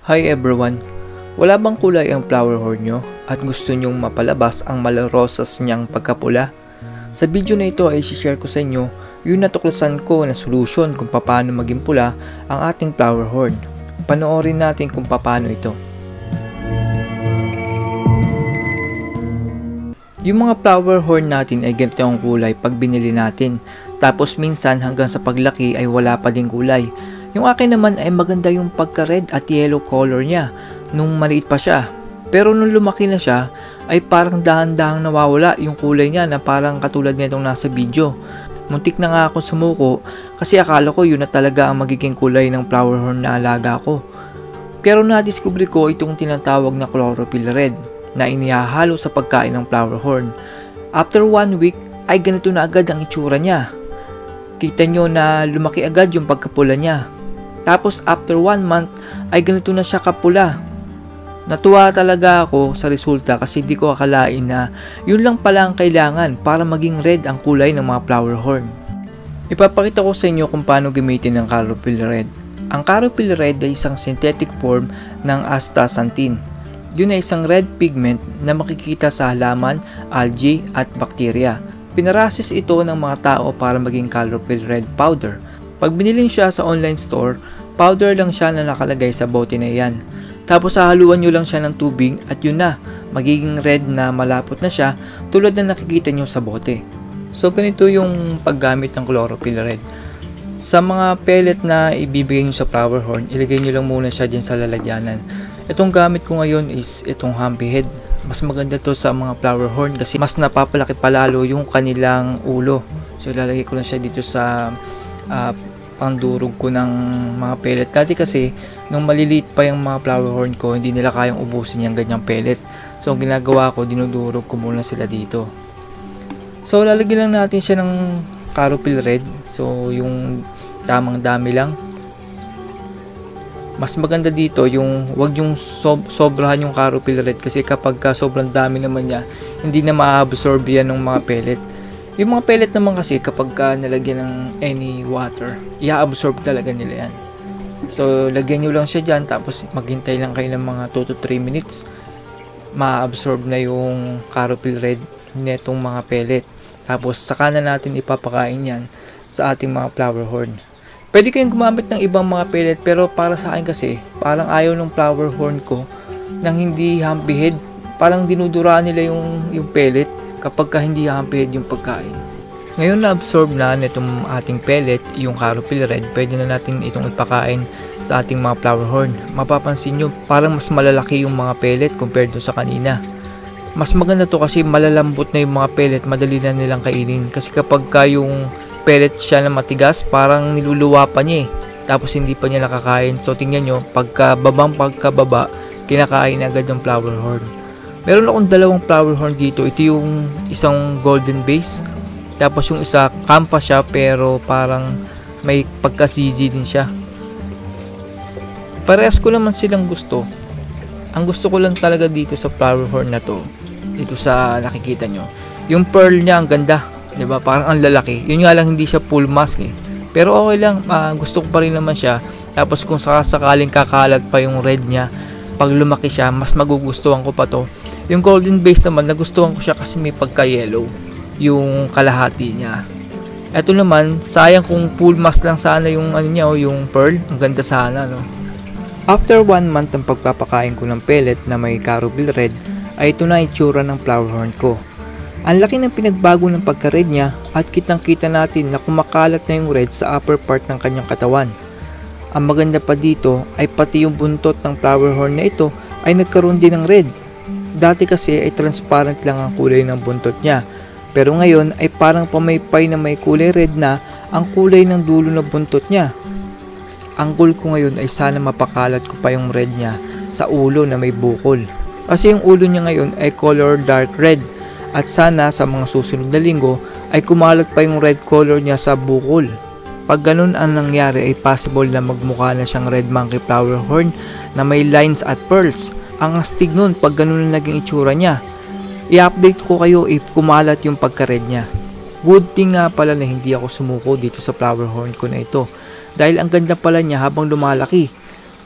Hi everyone! Wala bang kulay ang flower horn nyo at gusto nyong mapalabas ang malarosas niyang pagkapula? Sa video na ito ay share ko sa inyo yung natuklasan ko na solusyon kung paano maging pula ang ating flower horn. Panoorin natin kung paano ito. Yung mga flower horn natin ay ganito ang kulay pag binili natin. Tapos minsan hanggang sa paglaki ay wala pa ding kulay. Yung akin naman ay maganda yung pagka-red at yellow color niya nung maliit pa siya. Pero nung lumaki na siya ay parang dahan-dahang nawawala yung kulay niya na parang katulad nitong nasa video. Muntik na nga ako sumuko kasi akala ko yun na talaga ang magiging kulay ng flower horn na alaga ko. Pero na-discover ko itong tinatawag na chlorophyll red na inihahalo sa pagkain ng flower horn. After 1 week ay ganito na agad ang itsura niya. Kita nyo na lumaki agad yung pagkapula niya. Tapos after 1 month ay ganito na siya kapula. Natuwa talaga ako sa resulta kasi di ko akalain na yun lang pala ang kailangan para maging red ang kulay ng mga flower horn. Ipapakita ko sa inyo kung paano gamitin ang chlorophyll red. Ang chlorophyll red ay isang synthetic form ng astaxanthin. Yun ay isang red pigment na makikita sa halaman, algae at bakterya. Pinarasis ito ng mga tao para maging chlorophyll red powder. Pag binili siya sa online store, powder lang siya na nakalagay sa bote na yan. Tapos hahaluan nyo lang siya ng tubig at yun na, magiging red na malapot na siya tulad na nakikita nyo sa bote. So ganito yung paggamit ng chlorophyll red. Sa mga pellet na ibibigay nyo sa flower horn, ilagay nyo lang muna siya dyan sa lalagyanan. Itong gamit ko ngayon is itong Humpy Head. Mas maganda to sa mga flower horn kasi mas napapalaki palalo yung kanilang ulo. So ilalagay ko lang siya dito sa pangdurog ko ng mga pellet. Dati kasi nung maliliit pa yung mga flower horn ko, hindi nila kayang ubusin yung ganyang pellet. So ang ginagawa ko, dinudurog ko muna sila dito. So lalagyan lang natin siya ng chlorophyll red. So yung tamang dami lang. Mas maganda dito yung wag yung sobrahan yung chlorophyll red kasi kapag sobrang dami naman niya, hindi na ma-absorb yan ng mga pellet. Yung mga pellet naman kasi kapag nalagyan ng any water, i-absorb talaga nila yan. So lagyan nyo lang siya dyan tapos maghintay lang kayo ng mga 2 to 3 minutes. Ma-absorb na yung chlorophyll red netong mga pellet. Tapos saka na natin ipapakain yan sa ating mga flower horn. Pwede kayong gumamit ng ibang mga pellet pero para sa akin kasi parang ayaw ng flower horn ko nang hindi Humpy Head. Parang dinuduraan nila yung pellet kapag hindi Humpy Head yung pagkain. Ngayon na absorb na nitong ating pellet yung chlorophyll red, pwede na natin itong ipakain sa ating mga flower horn. Mapapansin nyo parang mas malalaki yung mga pellet compared to sa kanina. Mas maganda to kasi malalambot na yung mga pellet, madali na nilang kainin kasi kapag yung pellet siya na matigas, parang niluluwa pa niya tapos hindi pa niya nakakain. So tingnan nyo, pagkababa, kinakain agad yung flower horn. Meron akong dalawang flower horn dito. Ito yung isang golden base, tapos yung isa kampa siya pero parang may pagka-CZ din siya. Parehas ko naman silang gusto. Ang gusto ko lang talaga dito sa flower horn na to, dito sa nakikita nyo, yung pearl niya ang ganda. Diba? Parang ang lalaki. Yun nga lang hindi siya full mask Pero okay lang. Gusto ko pa rin naman siya. Tapos kung sakaling kakalat pa yung red niya, pag lumaki siya, mas magugustuhan ko pa to. Yung golden base naman, nagustuhan ko siya kasi may pagka-yellow yung kalahati niya. Ito naman, sayang kung full mask lang sana yung ano niya, yung pearl. Ang ganda sana, no? After 1 month ng pagpapakain ko ng pellet na may chlorophyll red, ay ito na itsura ng flower horn ko. Ang laki ng pinagbago ng pagka-red niya at kitang-kita natin na kumakalat na yung red sa upper part ng kanyang katawan. Ang maganda pa dito ay pati yung buntot ng flower horn na ito ay nagkaroon din ng red. Dati kasi ay transparent lang ang kulay ng buntot niya, pero ngayon ay parang pamaypay na may kulay red na ang kulay ng dulo ng buntot niya. Ang goal ko ngayon ay sana mapakalat ko pa yung red niya sa ulo na may bukol. Kasi yung ulo niya ngayon ay color dark red. At sana sa mga susunod na linggo ay kumalat pa yung red color niya sa bukol. Pag ganun ang nangyari ay possible na magmukha na siyang red monkey flower horn na may lines at pearls. Ang astig nun pag ganun ang naging itsura niya. I-update ko kayo if kumalat yung pagka-red niya. Good thing nga pala na hindi ako sumuko dito sa flower horn ko na ito. Dahil ang ganda pala niya habang lumalaki.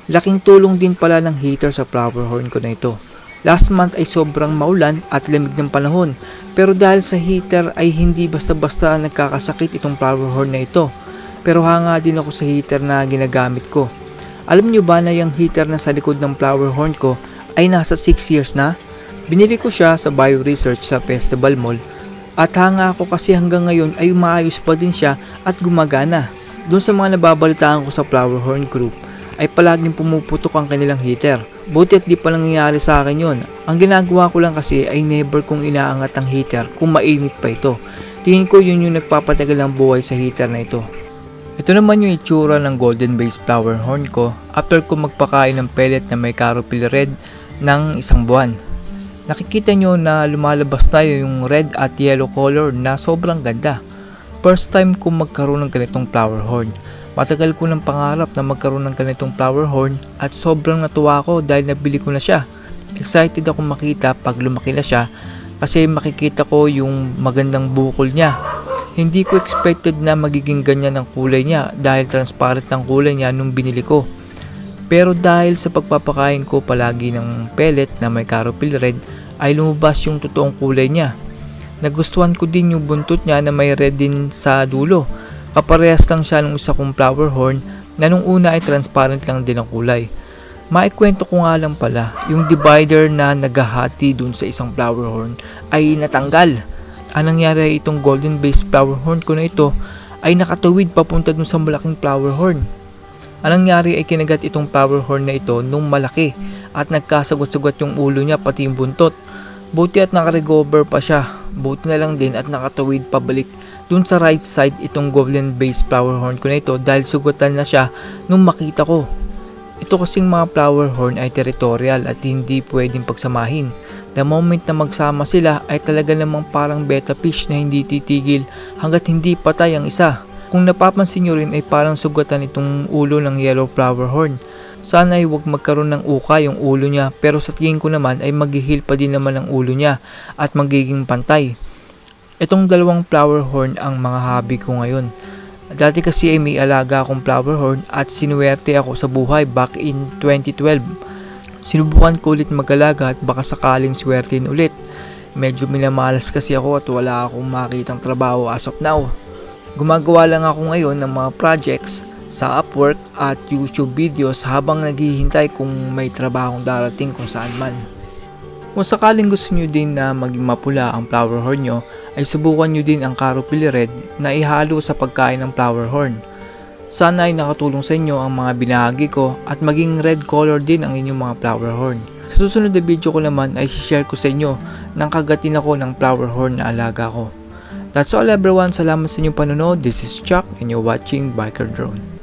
Laking tulong din pala ng heater sa flower horn ko na ito. Last month ay sobrang maulan at lamig ng panahon, pero dahil sa heater ay hindi basta-basta nagkakasakit itong flower horn na ito. Pero hanga din ako sa heater na ginagamit ko. Alam nyo ba na yung heater na sa likod ng flower horn ko ay nasa 6 years na? Binili ko siya sa Bio Research sa Festival Mall at hanga ako kasi hanggang ngayon ay maayos pa din siya at gumagana. Doon sa mga nababalitaan ko sa flower horn group ay palaging pumuputok ang kanilang heater. Buti at di pa nangyayari sa akin yon. Ang ginagawa ko lang kasi ay never kong inaangat ang heater kung mainit pa ito. Tingin ko yun yung nagpapatagal ang buhay sa heater na ito. Ito naman yung itsura ng golden base flower horn ko after ko magpakain ng pellet na may caterpillar red ng 1 buwan. Nakikita nyo na lumalabas tayo yung red at yellow color na sobrang ganda. First time ko magkaroon ng ganitong flower horn. Matagal ko ng pangarap na magkaroon ng ganitong flower horn at sobrang natuwa ako dahil nabili ko na siya. Excited ako makita pag lumaki na siya kasi makikita ko yung magandang bukol niya. Hindi ko expected na magiging ganyan ang kulay niya dahil transparent ang kulay niya nung binili ko. Pero dahil sa pagpapakain ko palagi ng pellet na may caterpillar red ay lumabas yung totoong kulay niya. Nagustuhan ko din yung buntot niya na may red din sa dulo. Kaparehas lang siya ng isa kong flower horn na nung una ay transparent lang din ang kulay. Maikwento ko nga lang pala, yung divider na naghahati dun sa isang flower horn ay natanggal. Ang nangyari ay itong golden base flower horn ko na ito ay nakatawid papunta dun sa malaking flower horn. Ang nangyari ay kinagat itong flower horn na ito nung malaki at nagkasagot-sagot yung ulo niya pati yung buntot. Buti at nakarecover pa siya. Buti na lang din at nakatawid pabalik dun sa right side itong golden base flower horn ko na ito dahil sugatan na siya nung makita ko. Ito kasing mga flower horn ay territorial at hindi pwedeng pagsamahin. The moment na magsama sila ay talaga namang parang betta fish na hindi titigil hanggat hindi patay ang isa. Kung napapansin nyo rin ay parang sugatan itong ulo ng yellow flower horn. Sana ay huwag magkaroon ng uka yung ulo niya pero sa tingin ko naman ay maghihil pa din naman ang ulo niya at magiging pantay. Itong dalawang flower horn ang mga hobby ko ngayon. Dati kasi ay may alaga akong flower horn at sinuwerte ako sa buhay back in 2012. Sinubukan ko ulit mag-alaga at baka sakaling swertein ulit. Medyo minamalas kasi ako at wala akong makitang trabaho as of now. Gumagawa lang ako ngayon ng mga projects sa Upwork at YouTube videos habang naghihintay kung may trabahong darating kung saan man. Kung sakaling gusto nyo din na maging mapula ang flower horn nyo, ay subukan nyo din ang caterpillar red na ihalo sa pagkain ng flower horn. Sana ay nakatulong sa inyo ang mga binahagi ko at maging red color din ang inyong mga flower horn. Sa susunod na video ko naman ay share ko sa inyo ng kagatin ako ng flower horn na alaga ko. That's all everyone. Salamat sa inyong panonood. This is Chuck and you're watching Biker Drone.